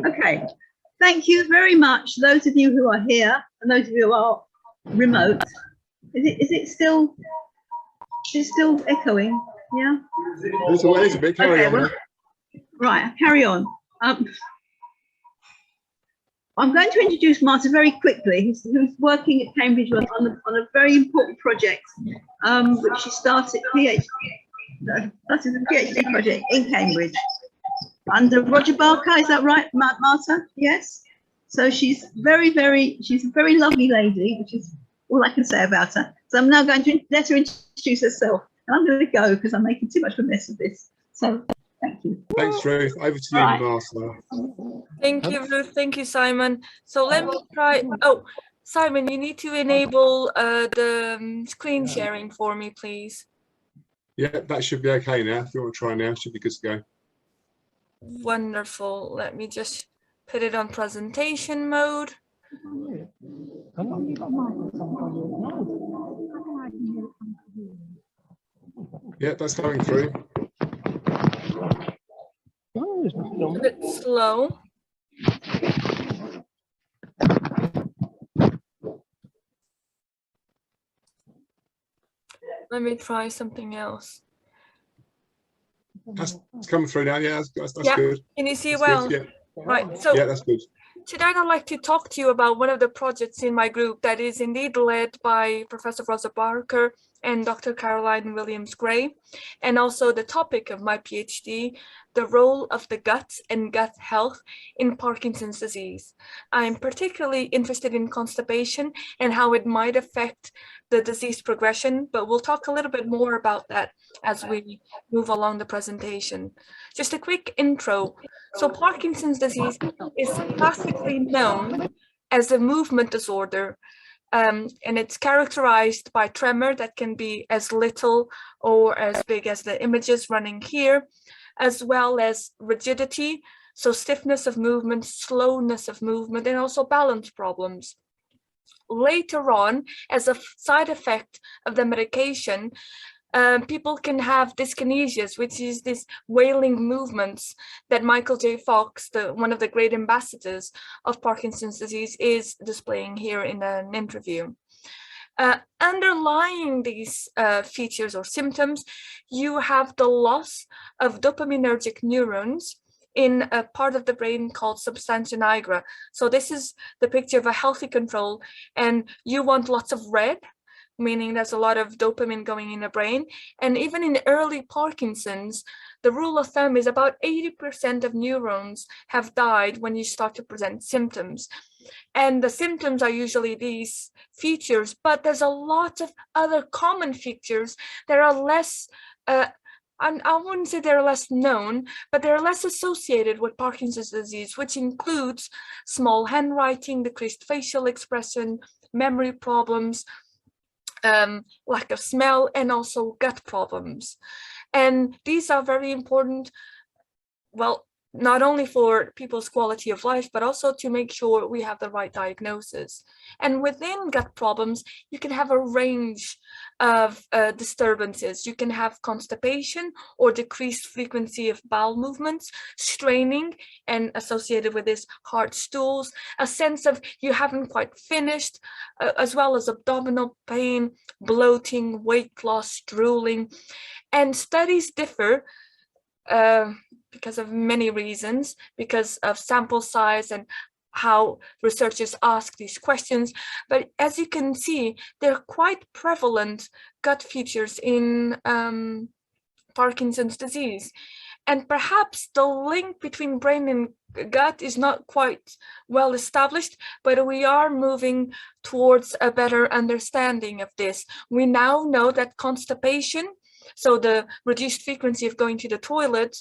Okay, thank you very much, those of you who are here and those of you who are remote. Is it still echoing? Yeah. It's a bit. Carry on. Well, right, carry on. I'm going to introduce Marta very quickly, who's working at Cambridge on a very important project, which she started a PhD project in Cambridge under Roger Barker. Is that right, Marta? Yes. So she's a very lovely lady, which is all I can say about her. So I'm now going to let her introduce herself, and I'm going to go because I'm making too much of a mess of this. So thank you. Thanks, Ruth. Over to you, Marta. Thank you, Ruth. Thank you, Simon. So let me try. Oh, Simon, you need to enable the screen sharing for me, please. Yeah, that should be okay now. If you want to try now, it should be good to go. Wonderful. Let me just put it on presentation mode. Yeah, that's coming through. A bit slow. Let me try something else. That's coming through now. Yeah, that's yeah. good. Can you see that's well? Good, yeah. Right. So yeah, that's good. Tonight, I'd like to talk to you about one of the projects in my group that is indeed led by Professor Rosa Barker and Dr. Caroline Williams-Gray, and also the topic of my PhD, the role of the gut and gut health in Parkinson's disease. I'm particularly interested in constipation and how it might affect the disease progression, but we'll talk a little bit more about that as we move along the presentation. Just a quick intro. So Parkinson's disease is classically known as a movement disorder, and it's characterized by tremor that can be as little or as big as the images running here, as well as rigidity, so stiffness of movement, slowness of movement, and also balance problems. Later on, as a side effect of the medication, people can have dyskinesias, which is this wailing movements that Michael J. Fox, one of the great ambassadors of Parkinson's disease, is displaying here in an interview. Underlying these features or symptoms, you have the loss of dopaminergic neurons in a part of the brain called substantia nigra. So this is the picture of a healthy control, and you want lots of red, meaning there's a lot of dopamine going in the brain. And even in early Parkinson's, the rule of thumb is about 80% of neurons have died when you start to present symptoms. And the symptoms are usually these features, but there's a lot of other common features that are less, I wouldn't say they're less known, but they're less associated with Parkinson's disease, which includes small handwriting, decreased facial expression, memory problems, lack of smell, and also gut problems. And these are very important, well, not only for people's quality of life, but also to make sure we have the right diagnosis. And within gut problems, you can have a range of disturbances. You can have constipation or decreased frequency of bowel movements, straining, and associated with this hard stools, a sense of you haven't quite finished, as well as abdominal pain, bloating, weight loss, drooling. And studies differ because of many reasons, because of sample size and how researchers ask these questions. But as you can see, they're quite prevalent gut features in Parkinson's disease. And perhaps the link between brain and gut is not quite well established, but we are moving towards a better understanding of this. We now know that constipation, so the reduced frequency of going to the toilet,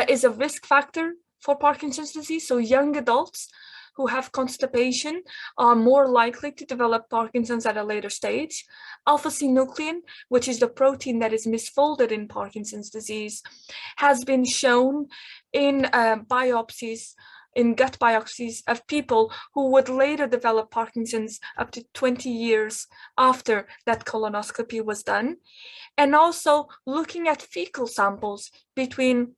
is a risk factor for Parkinson's disease. So young adults who have constipation are more likely to develop Parkinson's at a later stage. Alpha-synuclein, which is the protein that is misfolded in Parkinson's disease, has been shown in biopsies, in gut biopsies of people who would later develop Parkinson's up to 20 years after that colonoscopy was done. And also looking at fecal samples between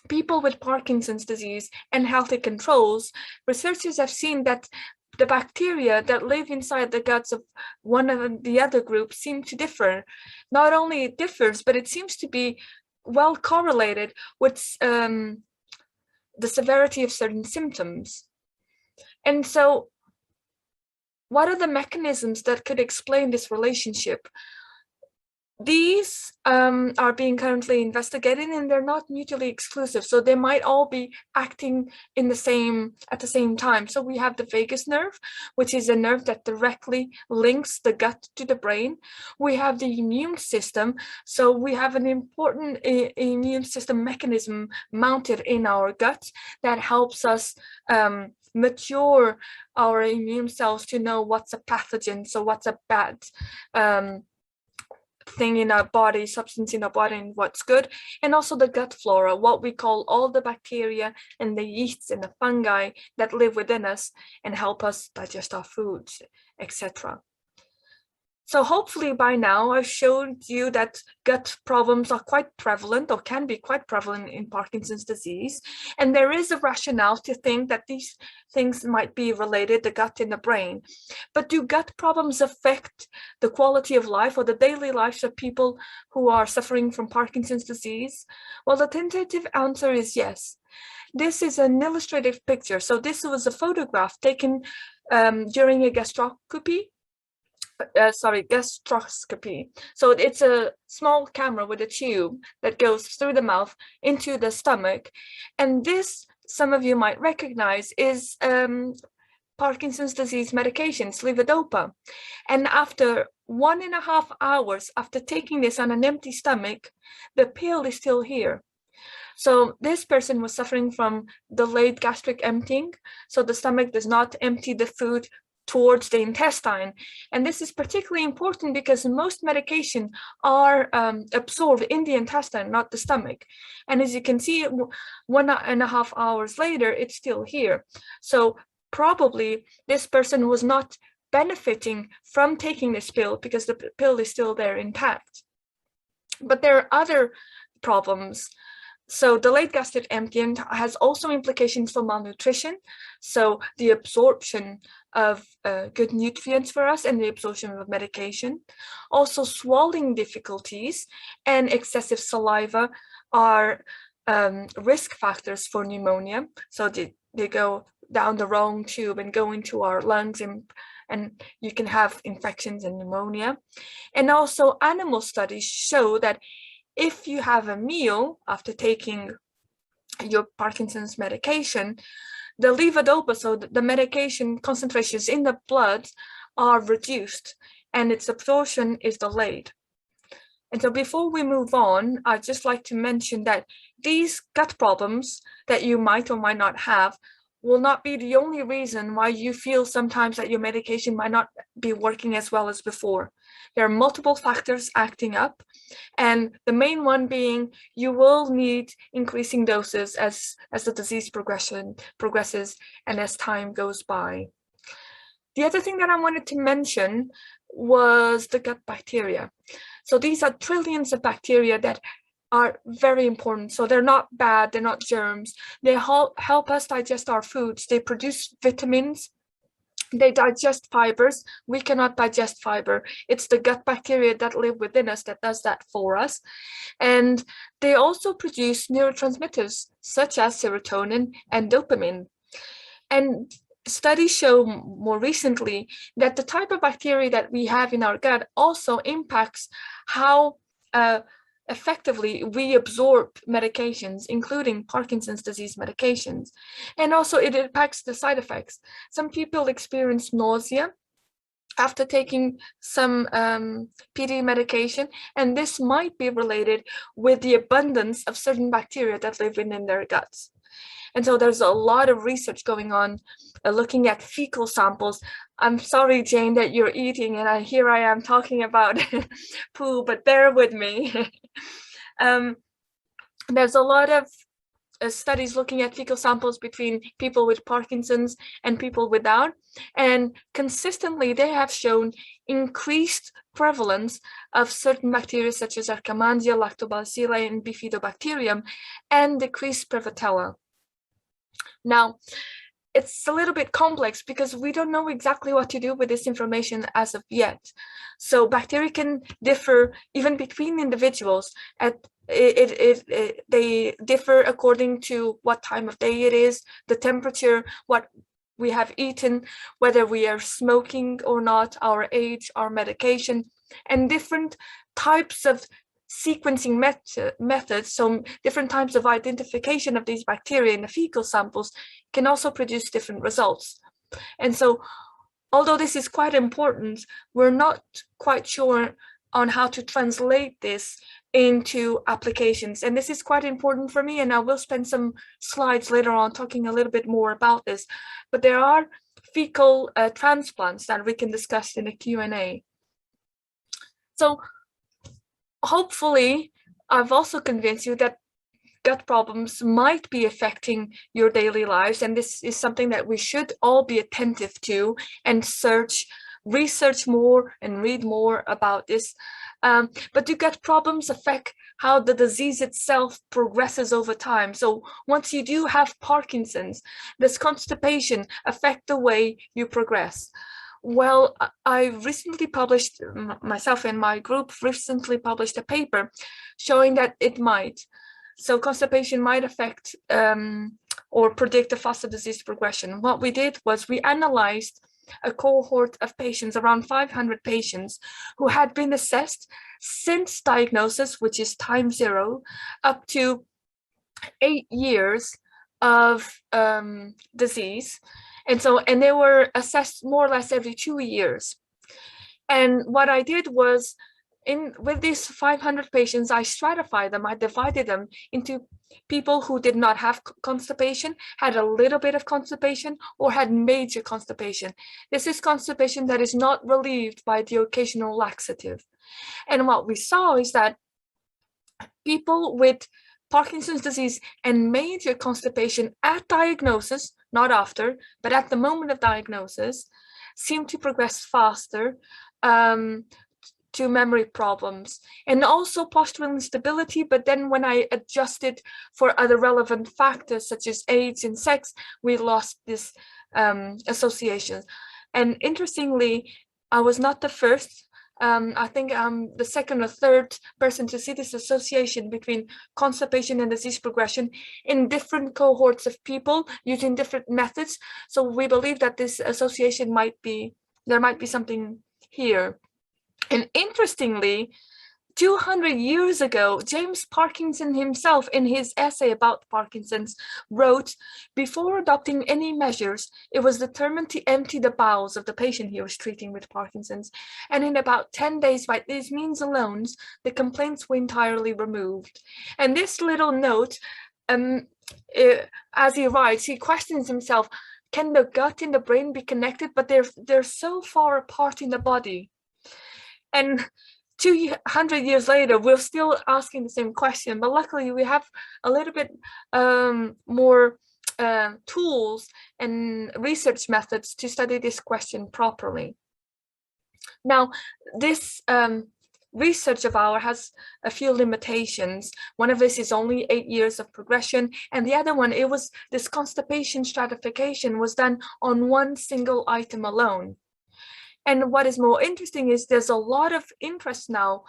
people with Parkinson's disease and healthy controls, researchers have seen that the bacteria that live inside the guts of one of the other group seem to differ. Not only it differs, but it seems to be well correlated with the severity of certain symptoms. And so what are the mechanisms that could explain this relationship? These are being currently investigated, and they're not mutually exclusive. So they might all be acting at the same time. So we have the vagus nerve, which is a nerve that directly links the gut to the brain. We have the immune system. So we have an important immune system mechanism mounted in our gut that helps us mature our immune cells to know what's a pathogen, so what's a bad thing in our body, substance in our body, and what's good. And also the gut flora, what we call all the bacteria and the yeasts and the fungi that live within us and help us digest our foods, etc. So hopefully by now I've showed you that gut problems are quite prevalent, or can be quite prevalent, in Parkinson's disease. And there is a rationale to think that these things might be related, the gut and the brain. But do gut problems affect the quality of life or the daily lives of people who are suffering from Parkinson's disease? Well, the tentative answer is yes. This is an illustrative picture. So this was a photograph taken during a gastroscopy. So it's a small camera with a tube that goes through the mouth into the stomach. And this, some of you might recognize, is Parkinson's disease medications, levodopa. And after 1.5 hours after taking this on an empty stomach, the pill is still here. So this person was suffering from delayed gastric emptying. So the stomach does not empty the food towards the intestine. And this is particularly important because most medication are absorbed in the intestine, not the stomach. And as you can see, 1.5 hours later, it's still here. So probably this person was not benefiting from taking this pill because the pill is still there intact. But there are other problems. So delayed gastric emptying has also implications for malnutrition. So the absorption of good nutrients for us and the absorption of medication. Also swallowing difficulties and excessive saliva are risk factors for pneumonia. So they go down the wrong tube and go into our lungs, and you can have infections and pneumonia. And also animal studies show that if you have a meal after taking your Parkinson's medication, the levodopa, so the medication concentrations in the blood, are reduced and its absorption is delayed. And so before we move on, I'd just like to mention that these gut problems that you might or might not have will not be the only reason why you feel sometimes that your medication might not be working as well as before. There are multiple factors acting up, and the main one being you will need increasing doses as the disease progresses and as time goes by. The other thing that I wanted to mention was the gut bacteria. So these are trillions of bacteria that are very important. So they're not bad, they're not germs. They help us digest our foods. They produce vitamins. They digest fibers. We cannot digest fiber. It's the gut bacteria that live within us that does that for us. And they also produce neurotransmitters such as serotonin and dopamine. And studies show more recently that the type of bacteria that we have in our gut also impacts how effectively we absorb medications, including Parkinson's disease medications. And also it impacts the side effects. Some people experience nausea after taking some PD medication, and this might be related with the abundance of certain bacteria that live within their guts. And so there's a lot of research going on looking at fecal samples. I'm sorry, Jane, that you're eating, and here I am talking about poo, but bear with me. There's a lot of studies looking at fecal samples between people with Parkinson's and people without, and consistently they have shown increased prevalence of certain bacteria such as Akkermansia, Lactobacilli, and Bifidobacterium, and decreased Prevotella. Now, it's a little bit complex because we don't know exactly what to do with this information as of yet. So bacteria can differ even between individuals. They differ according to what time of day it is, the temperature, what we have eaten, whether we are smoking or not, our age, our medication, and different types of sequencing methods, so different types of identification of these bacteria in the fecal samples can also produce different results. And so, although this is quite important, we're not quite sure on how to translate this into applications. And this is quite important for me, and I will spend some slides later on talking a little bit more about this. But there are fecal transplants that we can discuss in a Q&A. So hopefully, I've also convinced you that gut problems might be affecting your daily lives, and this is something that we should all be attentive to and research more and read more about this. But do gut problems affect how the disease itself progresses over time? So once you do have Parkinson's, does constipation affect the way you progress? Well, I recently published, myself and my group recently published a paper showing that it might. So constipation might affect or predict the faster disease progression. What we did was we analyzed a cohort of patients, around 500 patients, who had been assessed since diagnosis, which is time 0, up to 8 years of disease. And they were assessed more or less every 2 years. And what I did was, with these 500 patients, I stratified them. I divided them into people who did not have constipation, had a little bit of constipation, or had major constipation. This is constipation that is not relieved by the occasional laxative. And what we saw is that people with Parkinson's disease and major constipation at diagnosis, not after, but at the moment of diagnosis, seem to progress faster to memory problems and also postural instability. But then when I adjusted for other relevant factors such as age and sex, we lost this association. And interestingly, I was not the first. I think I'm the second or third person to see this association between constipation and disease progression in different cohorts of people using different methods. So we believe that this association there might be something here. And interestingly, 200 years ago, James Parkinson himself, in his essay about Parkinson's, wrote, "Before adopting any measures, it was determined to empty the bowels of the patient he was treating with Parkinson's. And in about 10 days, by these means alone, the complaints were entirely removed." And this little note, as he writes, he questions himself, can the gut and the brain be connected? But they're so far apart in the body. And 200 years later, we're still asking the same question, but luckily we have a little bit more tools and research methods to study this question properly. Now, this research of ours has a few limitations. One of this is only 8 years of progression, and the other one, this constipation stratification was done on one single item alone. And what is more interesting is there's a lot of interest now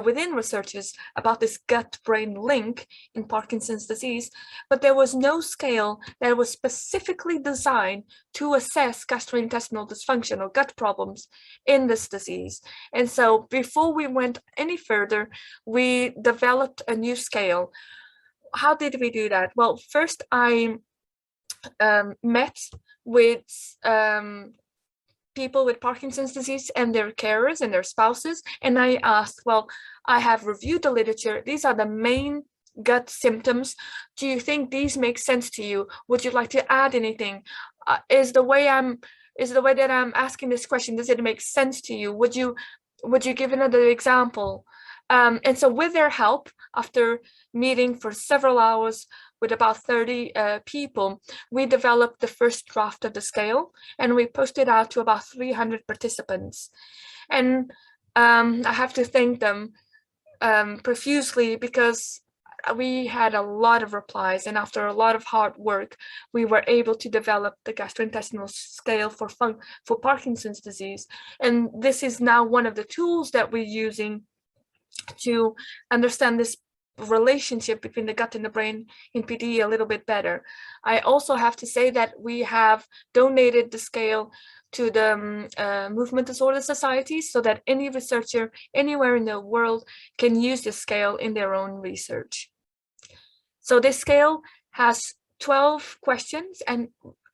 within researchers about this gut-brain link in Parkinson's disease, but there was no scale that was specifically designed to assess gastrointestinal dysfunction or gut problems in this disease. And so before we went any further, we developed a new scale. How did we do that? Well, first I met with people with Parkinson's disease and their carers and their spouses. And I asked, well, I have reviewed the literature. These are the main gut symptoms. Do you think these make sense to you? Would you like to add anything? Is the way that I'm asking this question, does it make sense to you? Would you give another example? And so with their help, after meeting for several hours with about 30 people, we developed the first draft of the scale, and we posted out to about 300 participants. And I have to thank them profusely, because we had a lot of replies, and after a lot of hard work, we were able to develop the gastrointestinal scale for Parkinson's disease. And this is now one of the tools that we're using to understand this relationship between the gut and the brain in PD a little bit better. I also have to say that we have donated the scale to the movement disorder societies, so that any researcher anywhere in the world can use this scale in their own research. So this scale has 12 questions, and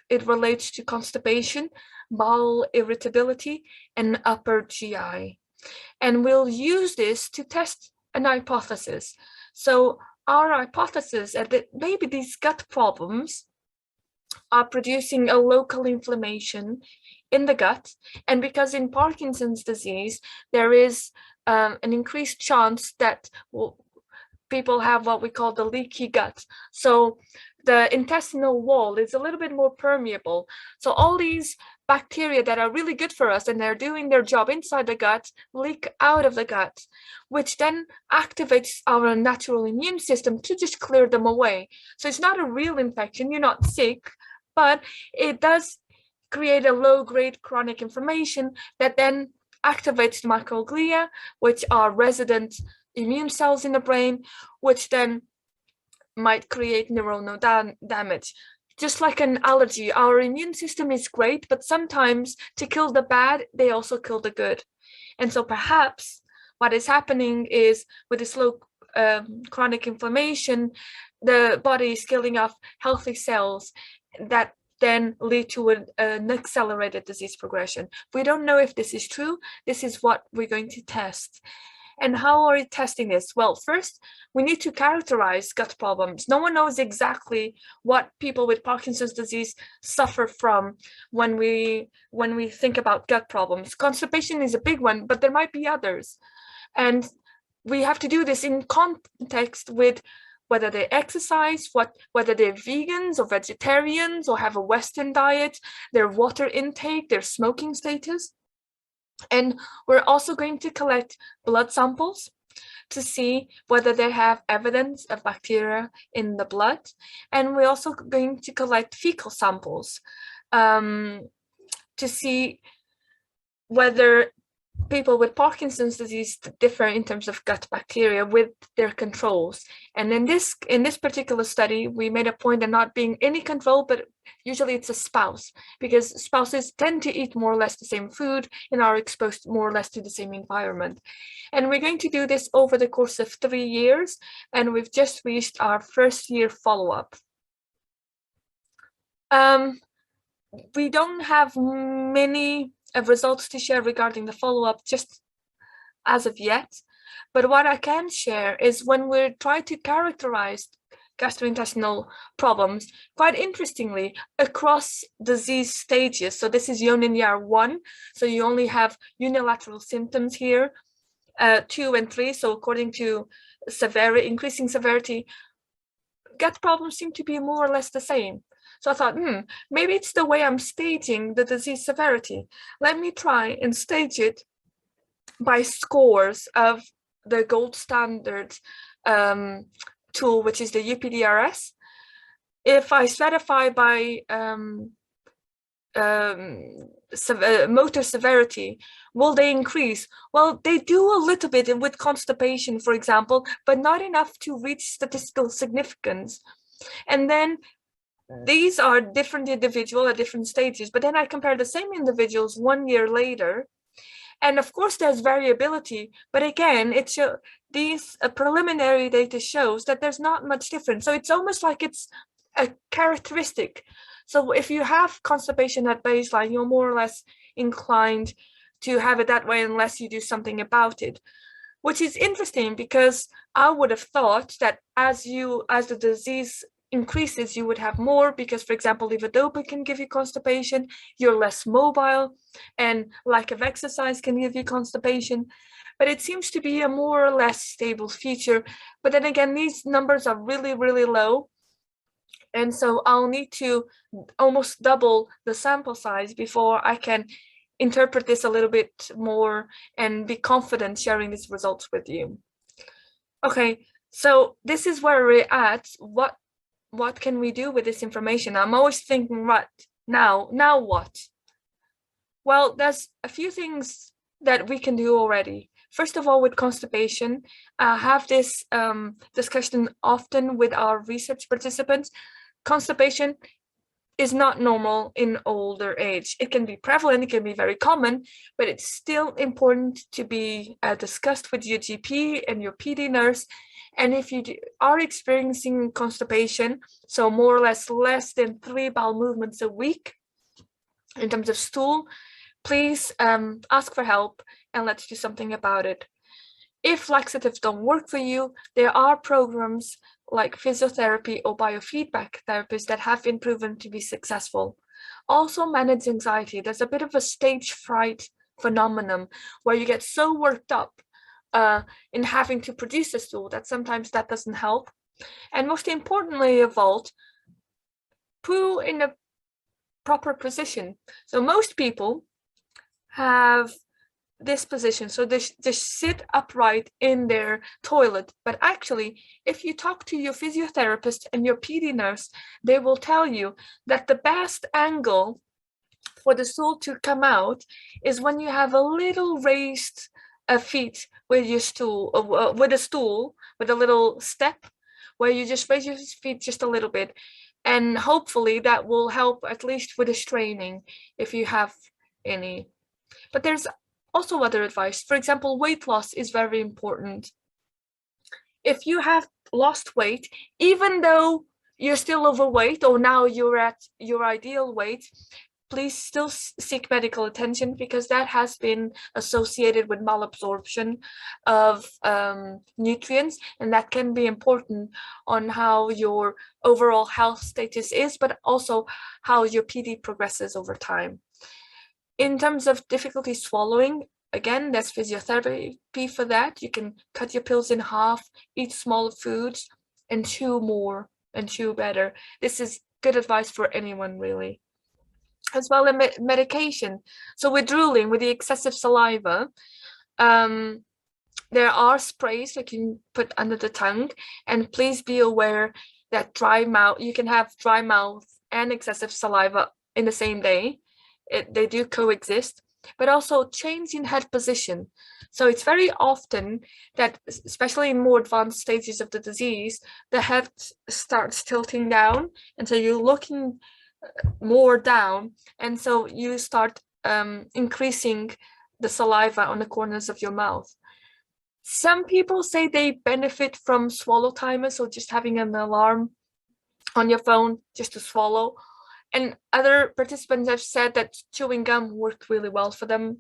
it relates to constipation, bowel irritability, and upper GI. And we'll use this to test an hypothesis. So our hypothesis is that maybe these gut problems are producing a local inflammation in the gut. And because in Parkinson's disease, there is an increased chance that people have what we call the leaky gut. So the intestinal wall is a little bit more permeable. So all these bacteria that are really good for us and they're doing their job inside the gut leak out of the gut, which then activates our natural immune system to just clear them away. So it's not a real infection, you're not sick, but it does create a low-grade chronic inflammation that then activates the microglia, which are resident immune cells in the brain, which then might create neuronal damage. Just like an allergy, our immune system is great, but sometimes to kill the bad, they also kill the good. And so perhaps what is happening is with this low chronic inflammation, the body is killing off healthy cells that then lead to an accelerated disease progression. We don't know if this is true. This is what we're going to test. And how are we testing this? Well, first, we need to characterize gut problems. No one knows exactly what people with Parkinson's disease suffer from when we think about gut problems. Constipation is a big one, but there might be others. And we have to do this in context with whether they exercise, whether they're vegans or vegetarians or have a Western diet, their water intake, their smoking status. And we're also going to collect blood samples to see whether they have evidence of bacteria in the blood. And we're also going to collect fecal samples to see whether people with Parkinson's disease differ in terms of gut bacteria with their controls. And in this particular study, we made a point of not being any control, but usually it's a spouse, because spouses tend to eat more or less the same food and are exposed more or less to the same environment. And we're going to do this over the course of 3 years, and we've just reached our first year follow-up. We don't have many results to share regarding the follow-up just as of yet, but what I can share is when we try to characterize gastrointestinal problems, quite interestingly, across disease stages. So this is Yonin-Yar 1, so you only have unilateral symptoms here, 2 and 3, so according to increasing severity, gut problems seem to be more or less the same. So I thought, maybe it's the way I'm staging the disease severity. Let me try and stage it by scores of the gold standard tool, which is the UPDRS. If I stratify by motor severity, will they increase? Well, they do a little bit with constipation, for example, but not enough to reach statistical significance. And then these are different individuals at different stages, but then I compare the same individuals 1 year later, and of course there's variability, but again, these preliminary data shows that there's not much difference. So it's almost like it's a characteristic. So if you have constipation at baseline, you're more or less inclined to have it that way unless you do something about it, which is interesting because I would have thought that as the disease increases, you would have more, because, for example, levodopa can give you constipation, you're less mobile, and lack of exercise can give you constipation. But it seems to be a more or less stable feature. But then again, these numbers are really, really low. And so I'll need to almost double the sample size before I can interpret this a little bit more and be confident sharing these results with you. Okay, so this is where we're at. What can we do with this information? I'm always thinking, right, now what? Well, there's a few things that we can do already. First of all, with constipation, have this discussion often with our research participants. Constipation is not normal in older age. It can be prevalent, it can be very common, but it's still important to be discussed with your GP and your PD nurse. And if you are experiencing constipation, so more or less than 3 bowel movements a week in terms of stool, please ask for help and let's do something about it. If laxatives don't work for you, there are programs like physiotherapy or biofeedback therapies that have been proven to be successful. Also, manage anxiety. There's a bit of a stage fright phenomenon where you get so worked up in having to produce a stool that sometimes that doesn't help. And most importantly of all, poo in a proper position. So most people have this position, so they just sit upright in their toilet, but actually if you talk to your physiotherapist and your PD nurse, they will tell you that the best angle for the stool to come out is when you have a little raised feet with your stool, with a little step where you just raise your feet just a little bit, and hopefully that will help at least with the straining if you have any. But there's also other advice. For example, weight loss is very important. If you have lost weight, even though you're still overweight or now you're at your ideal weight, please still seek medical attention, because that has been associated with malabsorption of nutrients, and that can be important on how your overall health status is, but also how your PD progresses over time. In terms of difficulty swallowing, again, there's physiotherapy for that. You can cut your pills in half, eat smaller foods, and chew more and chew better. This is good advice for anyone, really. As well as medication. So with drooling, with the excessive saliva, there are sprays that you can put under the tongue, and please be aware that dry mouth, you can have dry mouth and excessive saliva in the same day. They do coexist, but also change in head position. So it's very often that, especially in more advanced stages of the disease, the head starts tilting down, and so you're looking more down, and so you start increasing the saliva on the corners of your mouth. Some people say they benefit from swallow timers, or just having an alarm on your phone just to swallow. And other participants have said that chewing gum worked really well for them.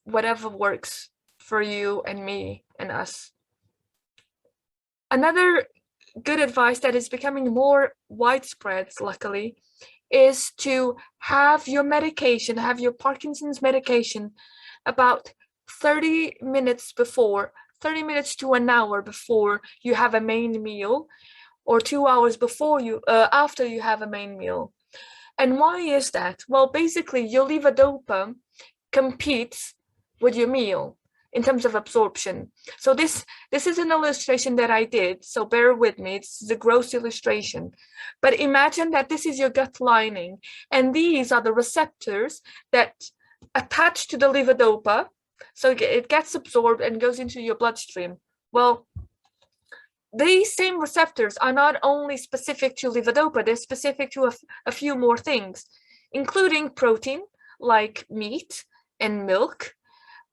Whatever works for you and me and us. Another good advice that is becoming more widespread, luckily, is to have your medication, have your Parkinson's medication about 30 minutes to an hour before you have a main meal, or 2 hours before after you have a main meal. And why is that? Well, basically, your levodopa competes with your meal in terms of absorption. So this is an illustration that I did, so bear with me. It's a gross illustration. But imagine that this is your gut lining, and these are the receptors that attach to the levodopa, so it gets absorbed and goes into your bloodstream. Well, these same receptors are not only specific to levodopa, they're specific to a few more things, including protein, like meat and milk,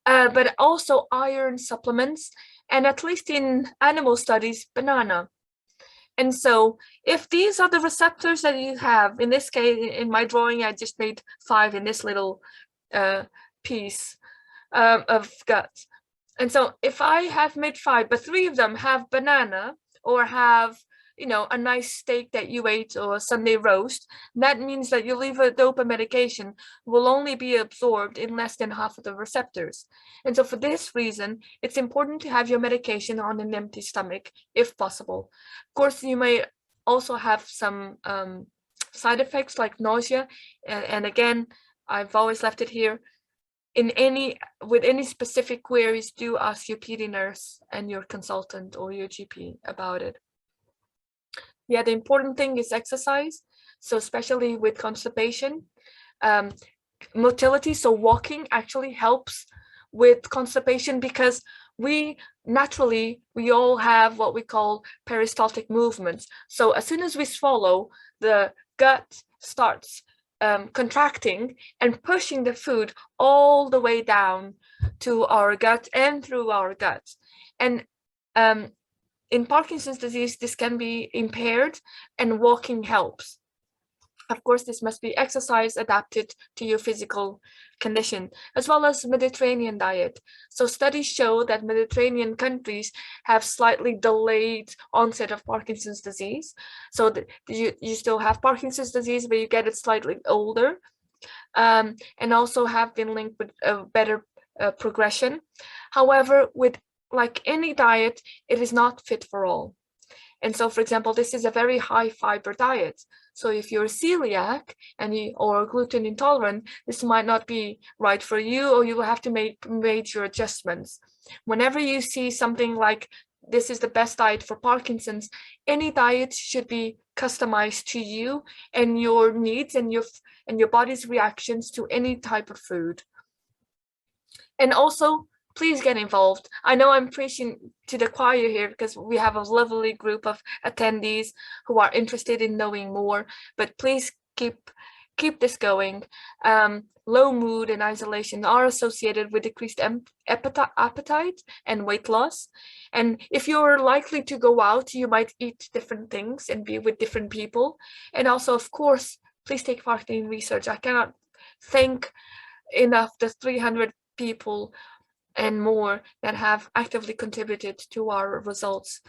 but also iron supplements, and at least in animal studies, banana. And so if these are the receptors that you have, in this case, in my drawing, I just made 5 in this little piece of gut. And so if I have made 5, but 3 of them have banana, or have, a nice steak that you ate, or a Sunday roast, that means that your levodopa medication will only be absorbed in less than half of the receptors. And so for this reason, it's important to have your medication on an empty stomach, if possible. Of course, you may also have some side effects like nausea, and again, I've always left it here. With any specific queries, do ask your PD nurse and your consultant or your GP about it. Yeah, the important thing is exercise. So especially with constipation, motility, so walking actually helps with constipation, because we all have what we call peristaltic movements. So as soon as we swallow, the gut starts contracting and pushing the food all the way down to our gut and through our gut. And in Parkinson's disease, this can be impaired, and walking helps. Of course, this must be exercise adapted to your physical condition, as well as Mediterranean diet. So studies show that Mediterranean countries have slightly delayed onset of Parkinson's disease. So you still have Parkinson's disease, but you get it slightly older, and also have been linked with a better progression. However, with like any diet, it is not fit for all. And so, for example, this is a very high fiber diet. So if you're celiac or gluten intolerant, this might not be right for you, or you will have to make major adjustments. Whenever you see something like this is the best diet for Parkinson's, any diet should be customized to you and your needs and your body's reactions to any type of food. And also, please get involved. I know I'm preaching to the choir here because we have a lovely group of attendees who are interested in knowing more, but please keep this going. Low mood and isolation are associated with decreased appetite and weight loss. And if you're likely to go out, you might eat different things and be with different people. And also, of course, please take part in research. I cannot thank enough the 300 people and more that have actively contributed to our results.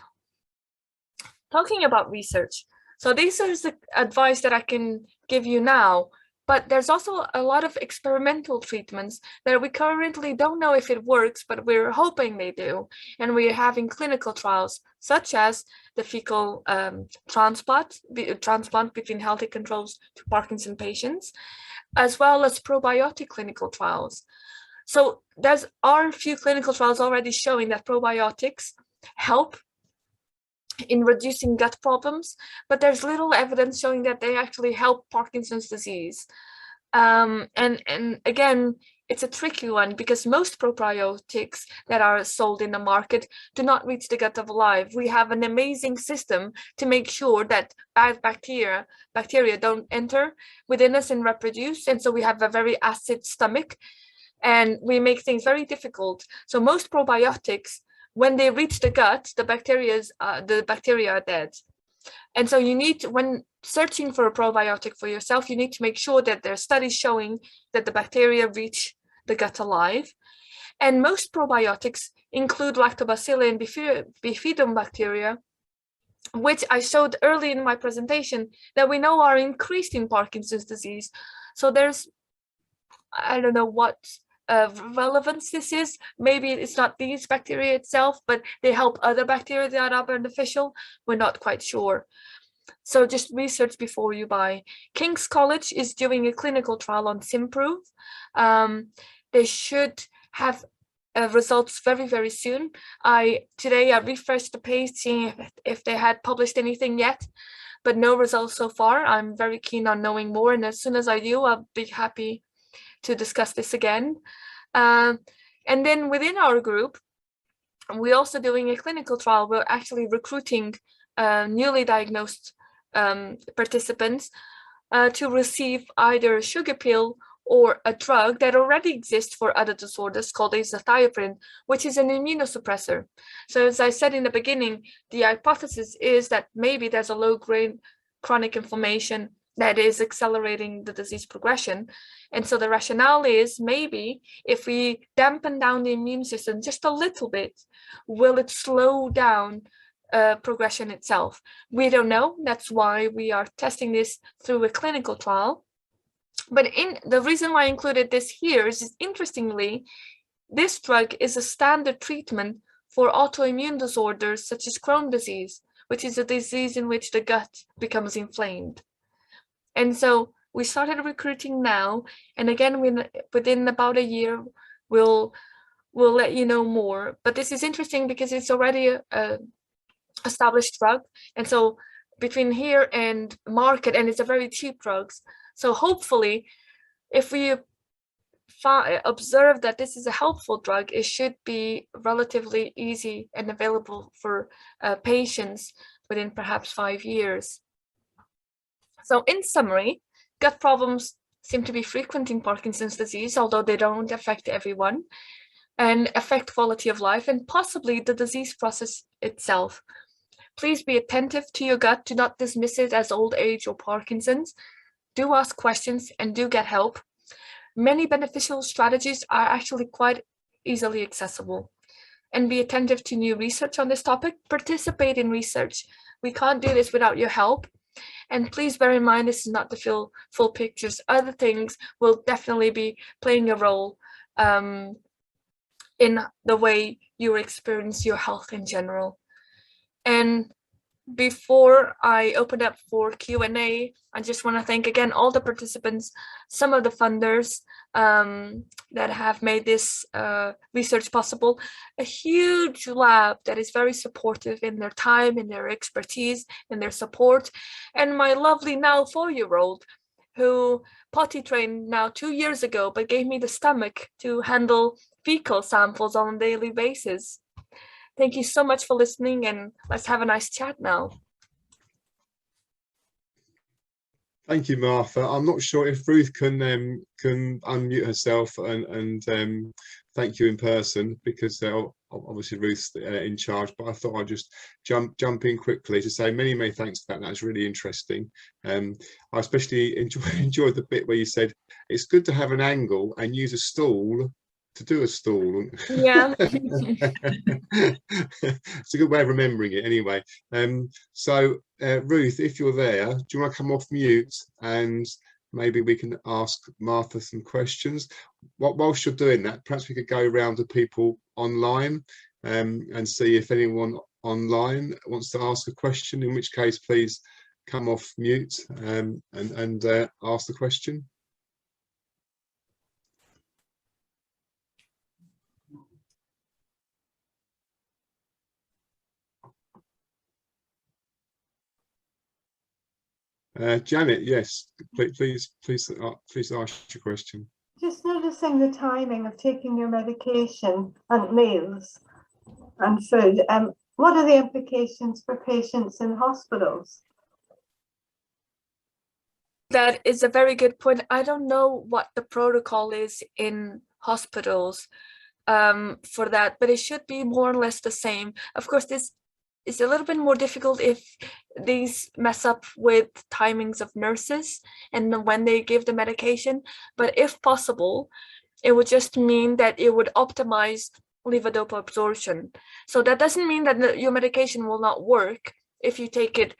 Talking about research, so this is the advice that I can give you now, but there's also a lot of experimental treatments that we currently don't know if it works, but we're hoping they do. And we're having clinical trials, such as the fecal transplant between healthy controls to Parkinson patients, as well as probiotic clinical trials. So there are a few clinical trials already showing that probiotics help in reducing gut problems, but there's little evidence showing that they actually help Parkinson's disease. And again, it's a tricky one because most probiotics that are sold in the market do not reach the gut of life. We have an amazing system to make sure that bad bacteria don't enter within us and reproduce. And so we have a very acid stomach, and we make things very difficult. So most probiotics, when they reach the gut, the bacteria are dead. And so you need, when searching for a probiotic for yourself, you need to make sure that there are studies showing that the bacteria reach the gut alive. And most probiotics include lactobacilli and bifidum bacteria, which I showed early in my presentation that we know are increased in Parkinson's disease. So there's, I don't know what relevance this is. Maybe it's not these bacteria itself, but they help other bacteria that are beneficial. We're not quite sure. So just research before you buy. King's College is doing a clinical trial on Simprove. They should have results very, very soon. Today I refreshed the page seeing if they had published anything yet, but no results so far. I'm very keen on knowing more, and as soon as I do, I'll be happy to discuss this again. And then within our group, we're also doing a clinical trial. We're actually recruiting newly diagnosed participants to receive either a sugar pill or a drug that already exists for other disorders called azathioprine, which is an immunosuppressor. So as I said in the beginning, the hypothesis is that maybe there's a low-grade chronic inflammation that is accelerating the disease progression. And so the rationale is maybe if we dampen down the immune system just a little bit, will it slow down progression itself? We don't know. That's why we are testing this through a clinical trial. But the reason why I included this here is, interestingly, this drug is a standard treatment for autoimmune disorders such as Crohn's disease, which is a disease in which the gut becomes inflamed. And so We started recruiting now, and again, within about a year, we'll let you know more. But this is interesting because it's already a established drug, and so between here and market, and it's a very cheap drugs. So hopefully, if we observe that this is a helpful drug, it should be relatively easy and available for patients within perhaps 5 years. So in summary, gut problems seem to be frequent in Parkinson's disease, although they don't affect everyone, and affect quality of life and possibly the disease process itself. Please be attentive to your gut. Do not dismiss it as old age or Parkinson's. Do ask questions and do get help. Many beneficial strategies are actually quite easily accessible. And be attentive to new research on this topic. Participate in research. We can't do this without your help. And please bear in mind, this is not the full pictures. Other things will definitely be playing a role in the way you experience your health in general. And before I open up for Q&A, I just want to thank again all the participants, some of the funders that have made this research possible, a huge lab that is very supportive in their time, in their expertise, in their support, and my lovely now 4-year-old who potty trained now 2 years ago, but gave me the stomach to handle fecal samples on a daily basis. Thank you so much for listening, and let's have a nice chat now. Thank you, Martha. I'm not sure if Ruth can unmute herself and thank you in person, because obviously Ruth's in charge. But I thought I'd just jump in quickly to say many thanks for that. That's really interesting. I especially enjoyed the bit where you said it's good to have an angle and use a stool to do a stool. Yeah. It's a good way of remembering it anyway. So Ruth, if you're there, do you want to come off mute and maybe we can ask Martha some questions? Whilst you're doing that, perhaps we could go around to people online and see if anyone online wants to ask a question, in which case please come off mute and ask the question. Janet, yes, please ask your question. Just noticing the timing of taking your medication and meals and food. What are the implications for patients in hospitals? That is a very good point. I don't know what the protocol is in hospitals for that, but it should be more or less the same. Of course, this is a little bit more difficult if these mess up with timings of nurses and when they give the medication. But if possible, it would just mean that it would optimize levodopa absorption. So that doesn't mean that your medication will not work if you take it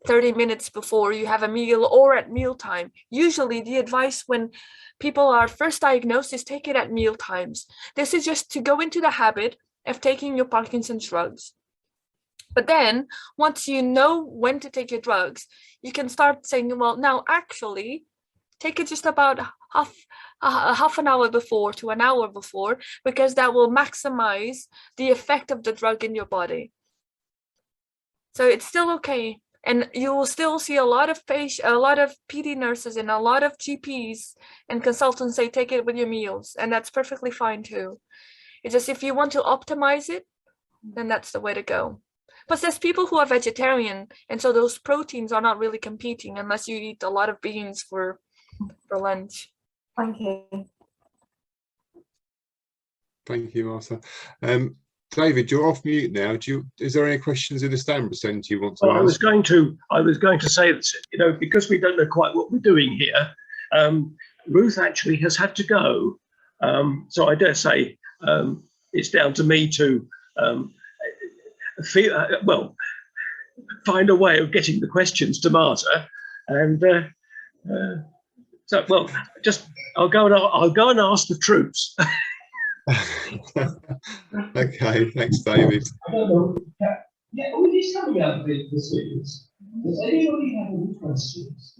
30 minutes before you have a meal or at mealtime. Usually the advice when people are first diagnosed is take it at meal times. This is just to go into the habit of taking your Parkinson's drugs. But then once you know when to take your drugs, you can start saying, well, now actually take it just about half an hour before to an hour before, because that will maximize the effect of the drug in your body. So it's still okay. And you will still see a lot of PD nurses and a lot of GPs and consultants say take it with your meals, and that's perfectly fine too. It's just if you want to optimize it, then that's the way to go. But there's people who are vegetarian, and so those proteins are not really competing unless you eat a lot of beans for lunch. Thank you. Thank you, Martha. David, you're off mute now. Is there any questions in the Stanborough Centre you want to ask? I was going to say that, you know, because we don't know quite what we're doing here, Ruth actually has had to go. So I dare say it's down to me to find a way of getting the questions to Marta, and so well, just I'll go and ask the troops. Okay, thanks, David. I don't know. Yeah, we're just coming out of the series. Does anybody have any questions?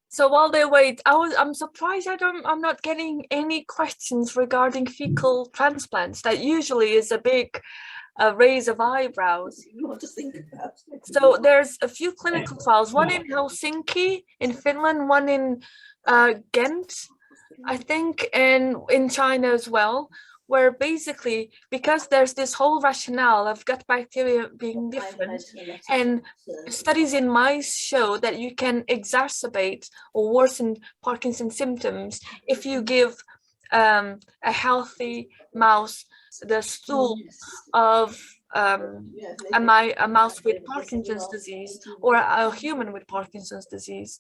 So while they wait, I'm surprised I'm not getting any questions regarding fecal transplants. That usually is a big raise of eyebrows. So there's a few clinical trials, one in Helsinki in Finland, one in Ghent, I think, and in China as well, where basically, because there's this whole rationale of gut bacteria being different, and studies in mice show that you can exacerbate or worsen Parkinson's symptoms if you give a healthy mouse the stool of a mouse with Parkinson's disease or a human with Parkinson's disease.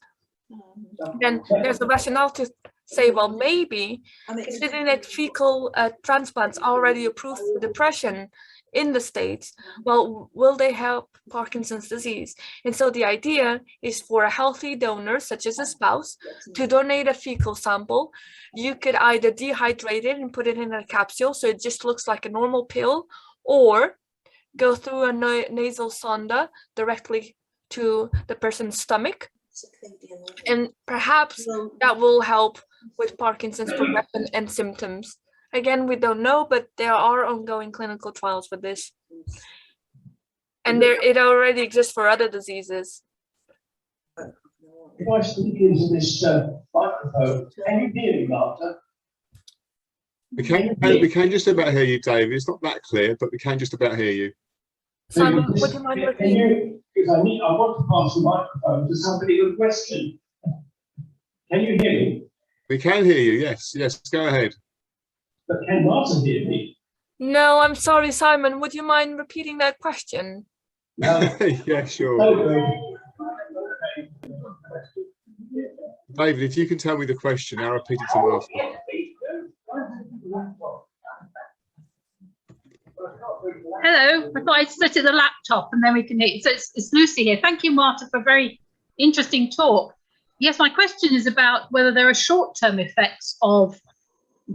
Then there's a rationale to say, well, maybe considering that fecal transplants are already approved for depression in the States, well, will they help Parkinson's disease? And so the idea is for a healthy donor, such as a spouse, to donate a fecal sample. You could either dehydrate it and put it in a capsule, so it just looks like a normal pill, or go through a nasal sonda directly to the person's stomach. And perhaps that will help with Parkinson's progression and symptoms. Again, we don't know, but there are ongoing clinical trials for this. And it already exists for other diseases. If I speak into this microphone, can you hear me, Marta? We can just about hear you, David. It's not that clear, but we can just about hear you. Simon, would you mind repeating? Because I want to pass the microphone to somebody with a question. Can you hear me? We can hear you, yes. Yes, go ahead. But can Marta hear me? No, I'm sorry, Simon. Would you mind repeating that question? No. Yeah, sure. Okay. David, if you can tell me the question, I'll repeat it to Martha. Hello, I thought I'd set it the laptop and then we can hear you. So it's Lucy here. Thank you, Marta, for a very interesting talk. Yes, my question is about whether there are short-term effects of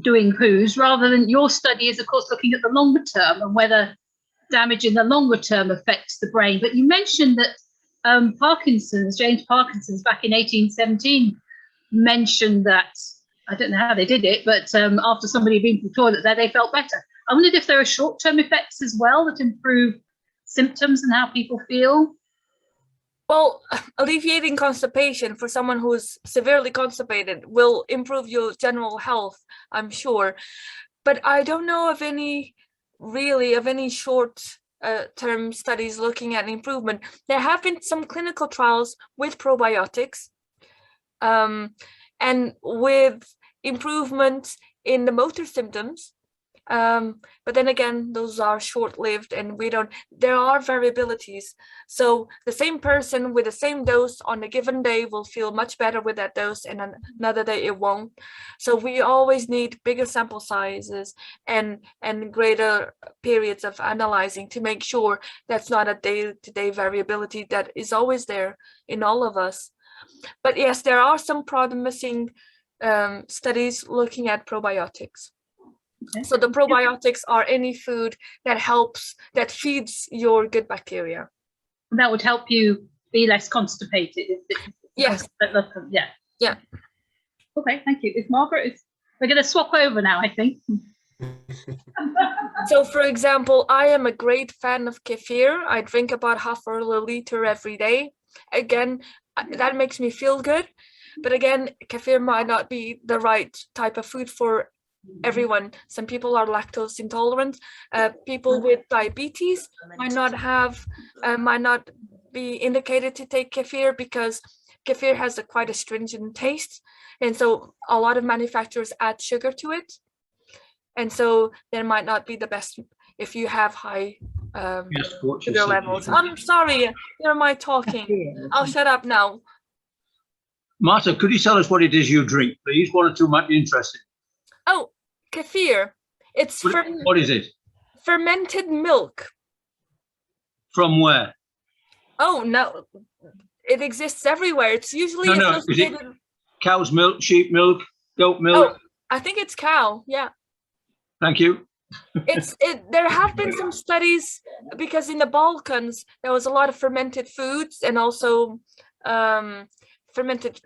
doing poos, rather than your study is, of course, looking at the longer term and whether damage in the longer term affects the brain. But you mentioned that James Parkinson's back in 1817 mentioned that, I don't know how they did it, but after somebody had been to the toilet there, they felt better. I wondered if there are short-term effects as well that improve symptoms and how people feel. Well, alleviating constipation for someone who's severely constipated will improve your general health, I'm sure. But I don't know of any short-term studies looking at improvement. There have been some clinical trials with probiotics and with improvement in the motor symptoms. But then again, those are short-lived and there are variabilities. So the same person with the same dose on a given day will feel much better with that dose, and another day it won't. So we always need bigger sample sizes and greater periods of analyzing to make sure that's not a day-to-day variability that is always there in all of us. But yes, there are some promising studies looking at probiotics. Okay. So the probiotics are any food that feeds your good bacteria. That would help you be less constipated. Yes. Yeah. Yeah. Okay, thank you. We're going to swap over now, I think. So, for example, I am a great fan of kefir. I drink about half a liter every day. Again, that makes me feel good. But again, kefir might not be the right type of food for everyone. Some people are lactose intolerant. People with diabetes might not be indicated to take kefir because kefir has quite a stringent taste, and so a lot of manufacturers add sugar to it, and so that might not be the best if you have high sugar levels. I'm sorry, hear my talking. I'll shut up now. Marta, could you tell us what it is you drink, please? One or two might be interesting. Oh, kefir. It's what is it? Fermented milk. From where? Oh, no. It exists everywhere. It's usually associated... Is it cow's milk, sheep milk, goat milk? Oh, I think it's cow. Yeah. Thank you. There have been some studies because in the Balkans there was a lot of fermented foods and also fermented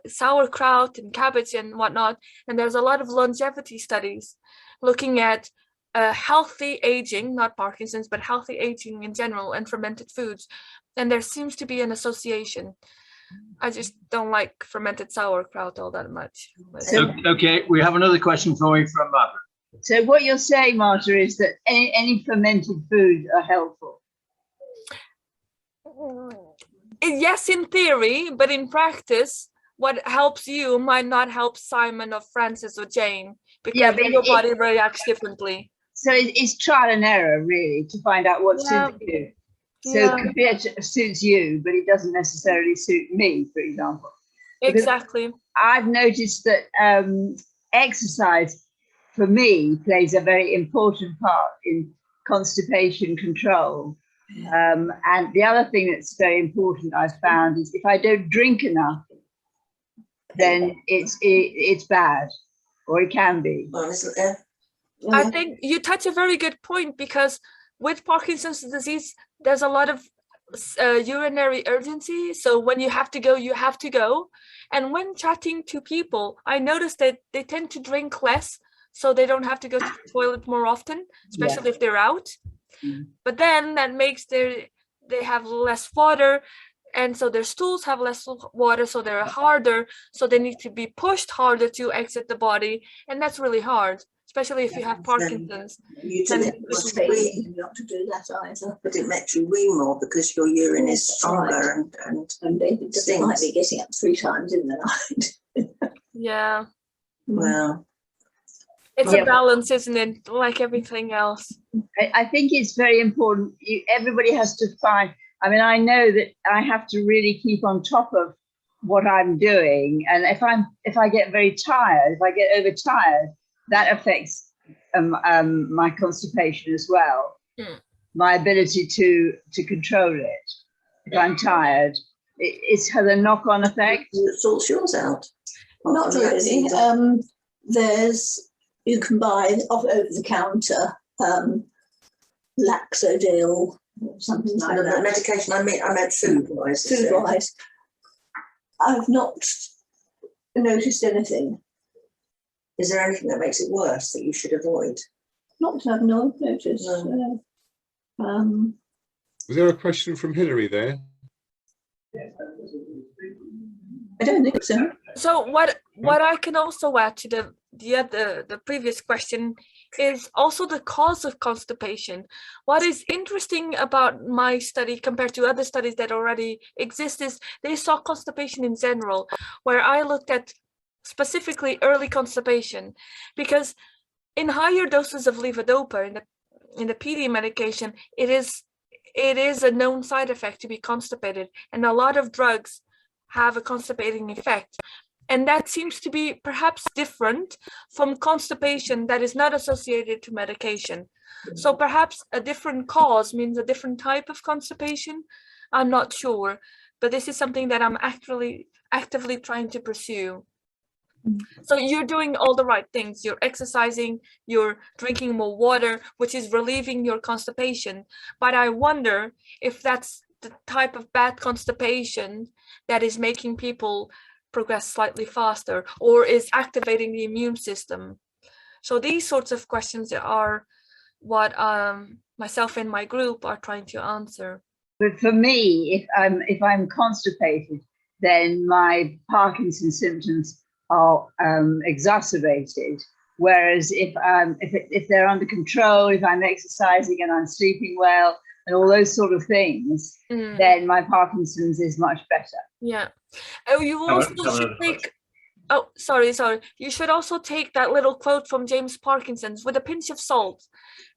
sauerkraut and cabbage and whatnot. And there's a lot of longevity studies looking at healthy aging, not Parkinson's, but healthy aging in general, and fermented foods. And there seems to be an association. I just don't like fermented sauerkraut all that much. Okay, we have another question for you from Marta. So what you're saying, Marta, is that any fermented foods are helpful? Yes, in theory, but in practice, what helps you might not help Simon or Francis or Jane, because your body reacts differently. So it's trial and error, really, to find out what suits you. So it suits you, but it doesn't necessarily suit me, for example. Exactly. Because I've noticed that exercise, for me, plays a very important part in constipation control. And the other thing that's very important, I've found, is if I don't drink enough, then it's bad, or it can be. Well, isn't there? I think you touch a very good point, because with Parkinson's disease, there's a lot of urinary urgency. So when you have to go, you have to go. And when chatting to people, I noticed that they tend to drink less, so they don't have to go to the toilet more often, especially if they're out. But then that makes they have less water, and so their stools have less water, so they're harder, so they need to be pushed harder to exit the body, and that's really hard, especially if you have Parkinson's. You not to do that either, but it makes you wee more because your urine is stronger and David doesn't like me getting up 3 times in the night. Yeah. Well, it's a balance, isn't it? Like everything else. I think it's very important. Everybody has to find. I mean, I know that I have to really keep on top of what I'm doing, and if I get very tired, if I get overtired, that affects my constipation as well. My ability to control it. If I'm tired, it has a knock-on effect. It sorts yours out. Not really. You can buy off over the counter Laxodil, something like that. The medication, I meant food-wise. Food-wise. I've not noticed anything. Is there anything that makes it worse that you should avoid? Not that I've not noticed. No. Was there a question from Hilary there? I don't think so. So what I can also add to the previous question is also the cause of constipation. What is interesting about my study compared to other studies that already exist is they saw constipation in general, where I looked at specifically early constipation, because in higher doses of levodopa in the PD medication, it is a known side effect to be constipated, and a lot of drugs have a constipating effect. And that seems to be perhaps different from constipation that is not associated to medication. So perhaps a different cause means a different type of constipation. I'm not sure, but this is something that I'm actively trying to pursue. So you're doing all the right things. You're exercising, you're drinking more water, which is relieving your constipation. But I wonder if that's the type of bad constipation that is making people progress slightly faster, or is activating the immune system. So these sorts of questions are what myself and my group are trying to answer. But for me, if I'm constipated, then my Parkinson's symptoms are exacerbated. Whereas if they're under control, if I'm exercising and I'm sleeping well, and all those sort of things, then my Parkinson's is much better. Yeah. Oh, you also should take. Oh, sorry. You should also take that little quote from James Parkinson's with a pinch of salt,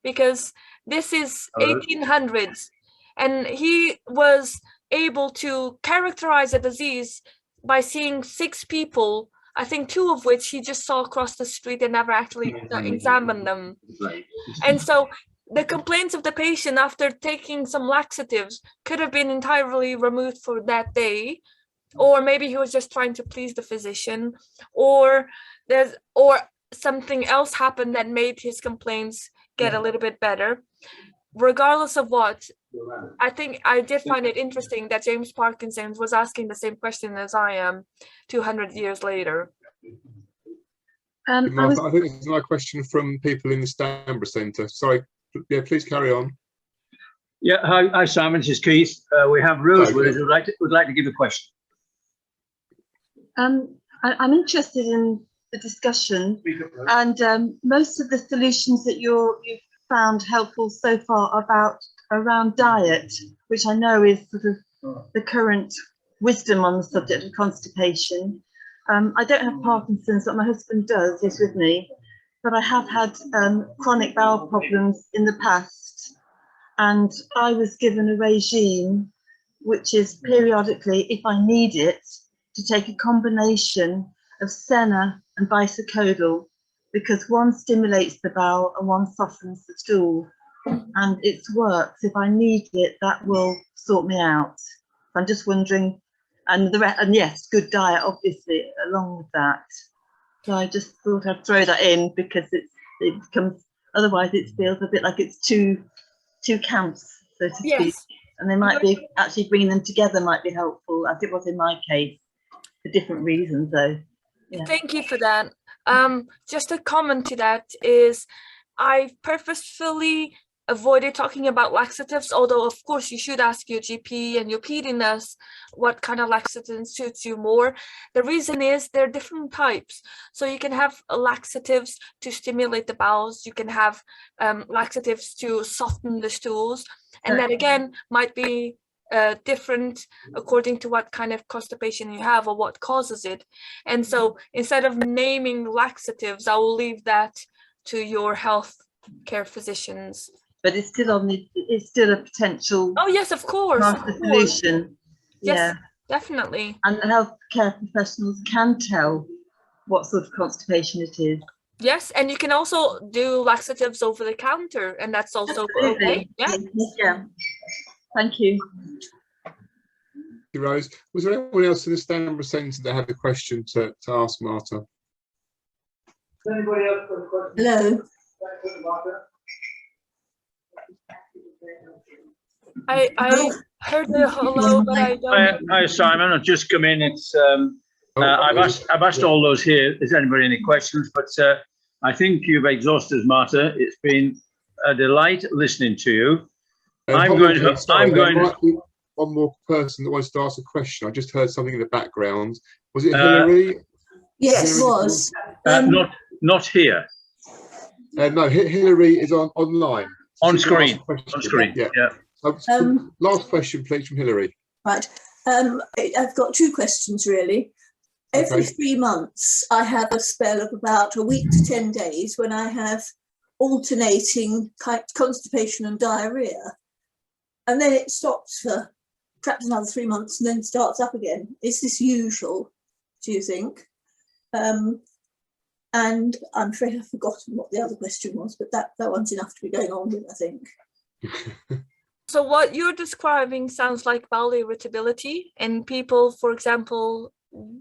because this is 1800s, and he was able to characterize a disease by seeing 6 people, I think 2 of which he just saw across the street and never actually examined them. And so the complaints of the patient after taking some laxatives could have been entirely removed for that day, or maybe he was just trying to please the physician, or something else happened that made his complaints get a little bit better. Regardless of what, I think I did find it interesting that James Parkinson was asking the same question as I am 200 years later. I think there's another question from people in the Stanborough Centre. Sorry, yeah, please carry on. Yeah, hi Simon, this is Keith. We have Rose with us who would like to give a question. I'm interested in the discussion, and most of the solutions that you've found helpful so far are around diet, which I know is sort of the current wisdom on the subject of constipation. I don't have Parkinson's, but my husband does, he's with me, but I have had chronic bowel problems in the past, and I was given a regime which is periodically, if I need it, to take a combination of senna and bisacodyl, because one stimulates the bowel and one softens the stool, and it works. If I need it, that will sort me out. I'm just wondering, and yes, good diet obviously along with that. So I just thought I'd throw that in, because it becomes, otherwise it feels a bit like it's two camps, so to speak. And they might be, actually bringing them together might be helpful, as it was in my case, for different reasons though. Yeah. Thank you for that. Just a comment to that is, I purposefully avoided talking about laxatives, although of course you should ask your GP and your PD nurse what kind of laxative suits you more. The reason is there are different types. So you can have laxatives to stimulate the bowels, you can have laxatives to soften the stools, and that again might be different according to what kind of constipation you have or what causes it. And so instead of naming laxatives, I will leave that to your health care physicians. But it's still a potential. Oh yes, of course. Solution. Yes, yeah, definitely. And the healthcare professionals can tell what sort of constipation it is. Yes, and you can also do laxatives over the counter, and that's also okay. Yeah. Yeah. Thank you. Thank you, Rose. Was there anyone else in the Stanborough Centre that had a question to ask Marta? Anybody else got a question? Hello. I heard a hello, but I don't. Hi Simon, I've just come in. It's I've asked all those here. Is anybody any questions? But I think you've exhausted, Marta. It's been a delight listening to you. I'm going to. One more person that wants to ask a question. I just heard something in the background. Was it Hillary? Yes, it was. Not here. No, Hillary is online. On screen. On screen. Yeah. Last question, please, from Hillary. Right. I've got two questions, really. Every 3 months, I have a spell of about a week to 10 days when I have alternating constipation and diarrhea. And then it stops for perhaps another 3 months and then starts up again. Is this usual, do you think? And I'm afraid I've forgotten what the other question was, but that one's enough to be going on with, I think. So what you're describing sounds like bowel irritability, and people, for example,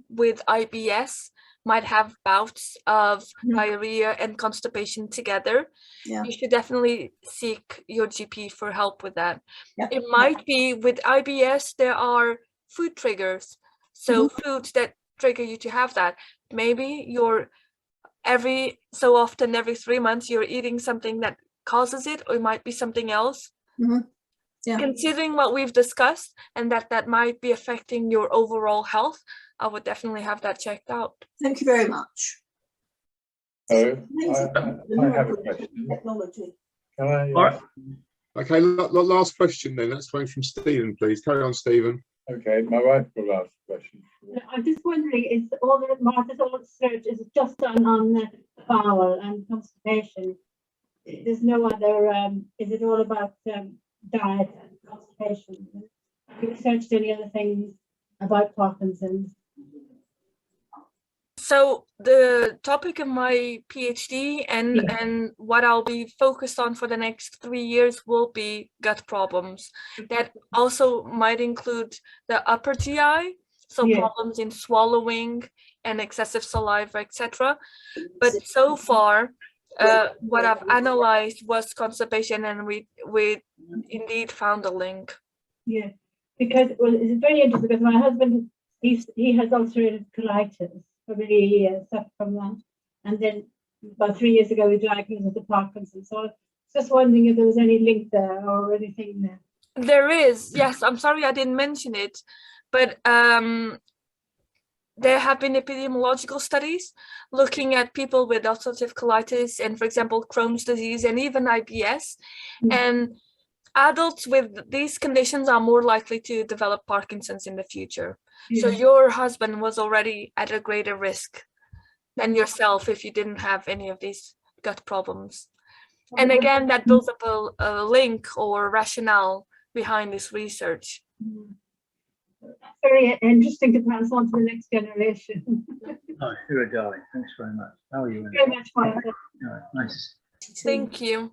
with IBS might have bouts of diarrhea and constipation together. Yeah. You should definitely seek your GP for help with that. Yeah. It might be with IBS, there are food triggers. So foods that trigger you to have that. Maybe you're every so often, every 3 months, you're eating something that causes it, or it might be something else. Yeah. Considering what we've discussed and that might be affecting your overall health, I would definitely have that checked out. Thank you very much. So I have a question. Technology. Can I? All right. Okay, last question then. That's coming from Stephen, please. Carry on, Stephen. Okay, my wife will ask the question. I'm just wondering, is all the Martha's research is just done on the bowel and constipation? There's no other, is it all about diet and constipation? Have you researched any other things about Parkinson's? So the topic of my PhD and what I'll be focused on for the next 3 years will be gut problems. That also might include the upper GI, so problems in swallowing and excessive saliva, etc. But so far, what I've analyzed was constipation, and we indeed found a link. Yeah, because well, it's very interesting because my husband he has ulcerative colitis for many years, suffered from that, and then about 3 years ago we diagnosed with the Parkinson. So I was just wondering if there was any link there or anything there. There is, yes. I'm sorry I didn't mention it, but there have been epidemiological studies looking at people with ulcerative colitis and, for example, Crohn's disease and even IBS. And adults with these conditions are more likely to develop Parkinson's in the future. So your husband was already at a greater risk than yourself if you didn't have any of these gut problems. And again, that builds up a link or rationale behind this research. Very interesting to pass on to the next generation. Oh, you're a darling. Thanks very much. How are you? Thank you very much, Martha. Nice. Thank you.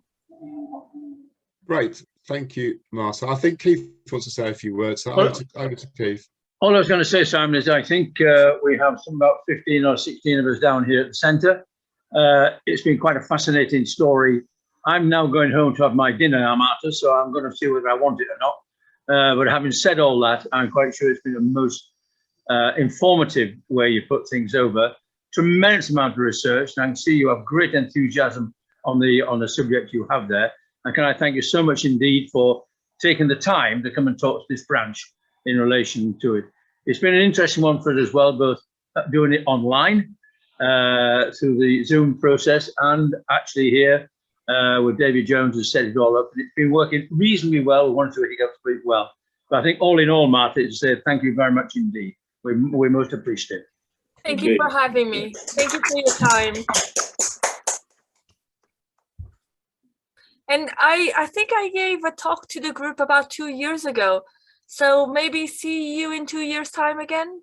Great. Thank you, Marta. I think Keith wants to say a few words. So over to Keith. All I was going to say, Simon, is I think we have about 15 or 16 of us down here at the centre. It's been quite a fascinating story. I'm now going home to have my dinner now, Marta, so I'm going to see whether I want it or not. But having said all that, I'm quite sure it's been the most informative way you put things over. Tremendous amount of research, and I can see you have great enthusiasm on the subject you have there. And can I thank you so much indeed for taking the time to come and talk to this branch in relation to it. It's been an interesting one for us as well, both doing it online through the Zoom process and actually here with David Jones has set it all up. And it's been working reasonably well. We wanted to really go through it well. But I think all in all, Marta, to say thank you very much indeed. We most appreciate it. Thank you for having me. Thank you for your time. And I think I gave a talk to the group about 2 years ago. So maybe see you in 2 years' time again.